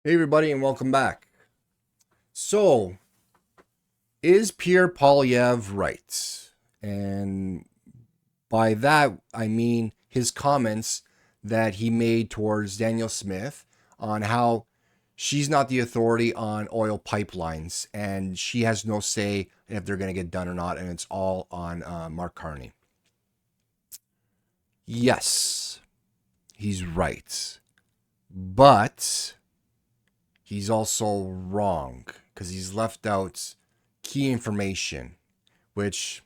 Hey everybody and welcome back. So, is Pierre Poilievre right? And by that I mean his comments that he made towards Danielle Smith on how she's not the authority on oil pipelines and she has no say if they're going to get done or not, and it's all on Mark Carney. Yes, he's right, but he's also wrong because he's left out key information, which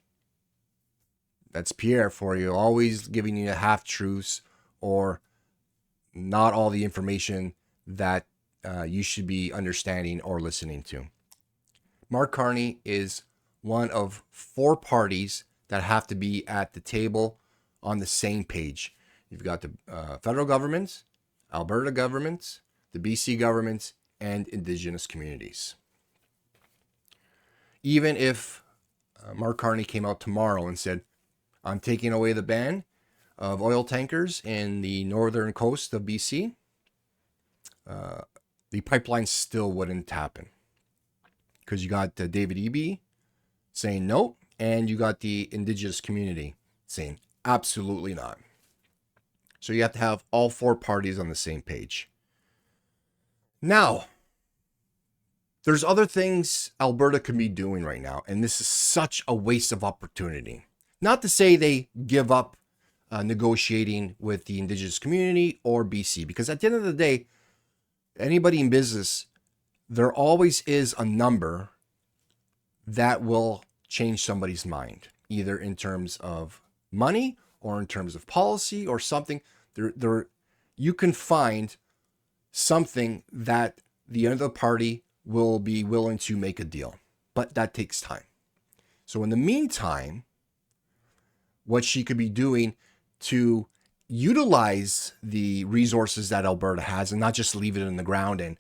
that's Pierre for you, always giving you half truths or not all the information that you should be understanding or listening to. Mark Carney is one of four parties that have to be at the table on the same page. You've got the federal government, Alberta government, the BC government, and Indigenous communities. Even if Mark Carney came out tomorrow and said, I'm taking away the ban of oil tankers in the northern coast of BC, uh, the pipeline still wouldn't happen because you got David Eby saying no, and you got the Indigenous community saying absolutely not. So you have to have all four parties on the same page. Now, there's other things Alberta can be doing right now, and this is such a waste of opportunity. Not to say they give up negotiating with the Indigenous community or BC, because at the end of the day, anybody in business, there always is a number that will change somebody's mind, either in terms of money or in terms of policy or something. You can find something that the other party will be willing to make a deal, but that takes time. So in the meantime, what she could be doing to utilize the resources that Alberta has and not just leave it in the ground and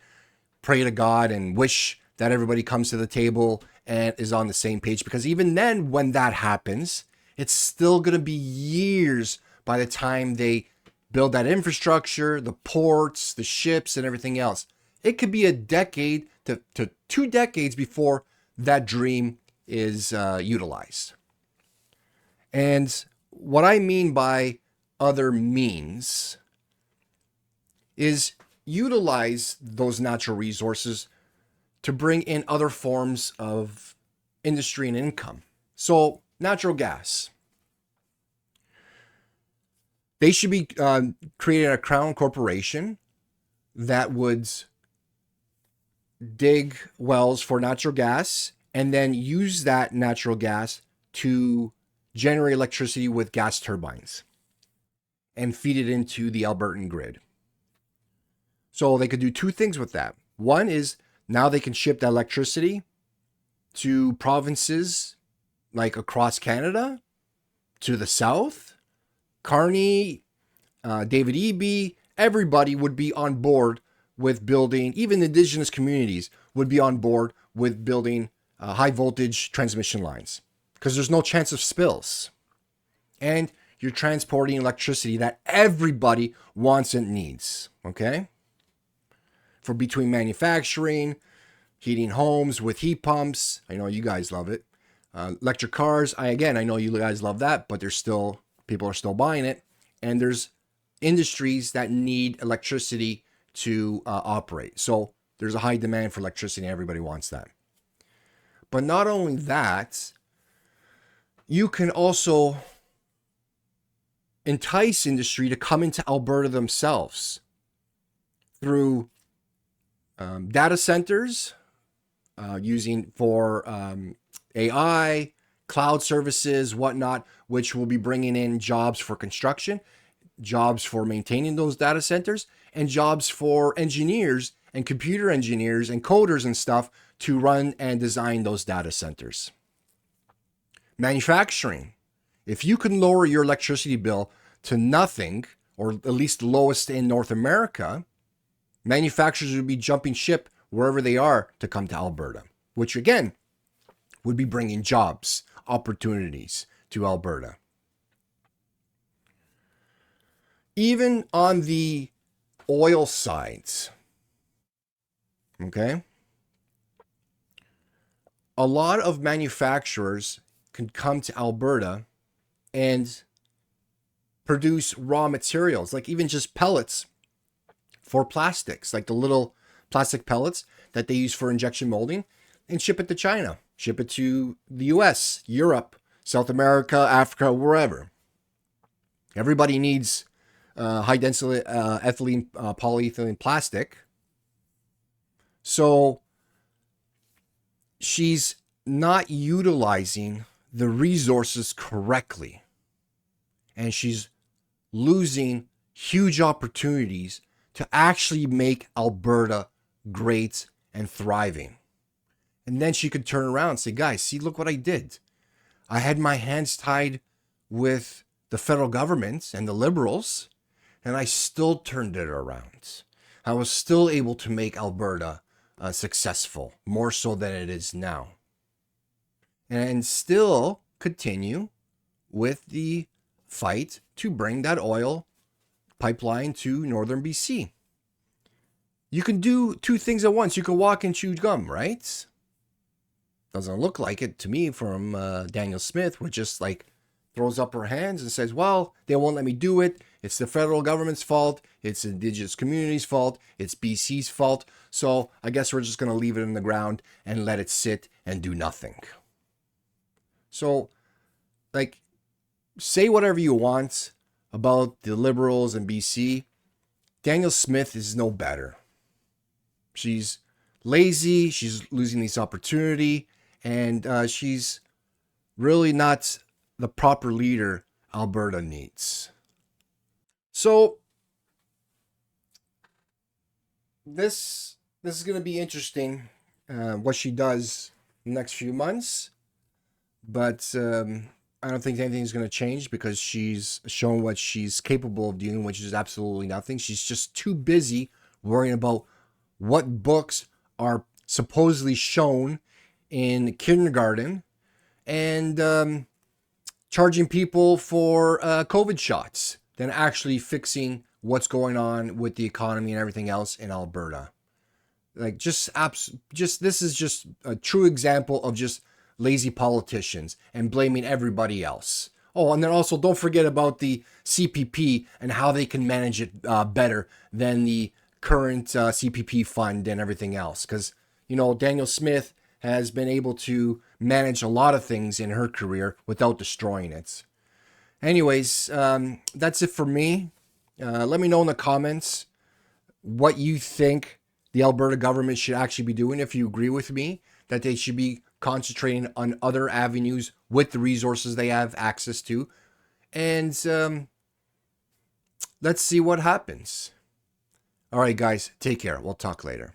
pray to God and wish that everybody comes to the table and is on the same page. Because even then, when that happens, it's still going to be years by the time they build that infrastructure, the ports, the ships, and everything else. It could be a decade to 2 decades before that dream is utilized. And what I mean by other means is utilize those natural resources to bring in other forms of industry and income. So, natural gas. They should be creating a crown corporation that would dig wells for natural gas and then use that natural gas to generate electricity with gas turbines and feed it into the Albertan grid. So they could do two things with that. One is now they can ship that electricity to provinces like across Canada, to the south. Carney, David Eby, everybody would be on board with building, even Indigenous communities would be on board with building high voltage transmission lines because there's no chance of spills. And you're transporting electricity that everybody wants and needs, okay? For between manufacturing, heating homes with heat pumps. I know you guys love it. Electric cars. I know you guys love that, but there's still people are still buying it, and there's industries that need electricity to operate. So there's a high demand for electricity, and everybody wants that. But not only that, you can also entice industry to come into Alberta themselves through data centers using for AI, cloud services, whatnot, which will be bringing in jobs for construction, jobs for maintaining those data centers, and jobs for engineers and computer engineers and coders and stuff to run and design those data centers. Manufacturing. If you can lower your electricity bill to nothing, or at least the lowest in North America, manufacturers would be jumping ship wherever they are to come to Alberta, which again would be bringing jobs, opportunities to Alberta. Even on the oil sides, Okay. A lot of manufacturers can come to Alberta and produce raw materials, like even just pellets for plastics, like the little plastic pellets that they use for injection molding, and ship it to China, ship it to the US, Europe, South America, Africa, wherever. Everybody needs high density ethylene, polyethylene plastic. So she's not utilizing the resources correctly. And she's losing huge opportunities to actually make Alberta great and thriving. And then she could turn around and say, guys, see, look what I did. I had my hands tied with the federal government and the Liberals, and I still turned it around. I was still able to make Alberta successful, more so than it is now. And still continue with the fight to bring that oil pipeline to northern BC. You can do two things at once. You can walk and chew gum, right? Doesn't look like it to me from Danielle Smith, which just like throws up her hands and says, well, they won't let me do it. It's the federal government's fault. It's Indigenous community's fault. It's BC's fault. So I guess we're just going to leave it in the ground and let it sit and do nothing. So, like, say whatever you want about the Liberals and BC. Danielle Smith is no better. She's lazy. She's losing this opportunity. And she's really not the proper leader Alberta needs. So this is going to be interesting, what she does in the next few months. But I don't think anything's going to change because she's shown what she's capable of doing, which is absolutely nothing. She's just too busy worrying about what books are supposedly shown in kindergarten and charging people for COVID shots than actually fixing what's going on with the economy and everything else in Alberta. Like just this is just a true example of just lazy politicians and blaming everybody else. Oh, and then also don't forget about the CPP and how they can manage it better than the current CPP fund and everything else. Because, you know, Danielle Smith has been able to manage a lot of things in her career without destroying it. Anyways, that's it for me. Let me know in the comments what you think the Alberta government should actually be doing. If you agree with me that they should be concentrating on other avenues with the resources they have access to. And let's see what happens. All right, guys, take care. We'll talk later.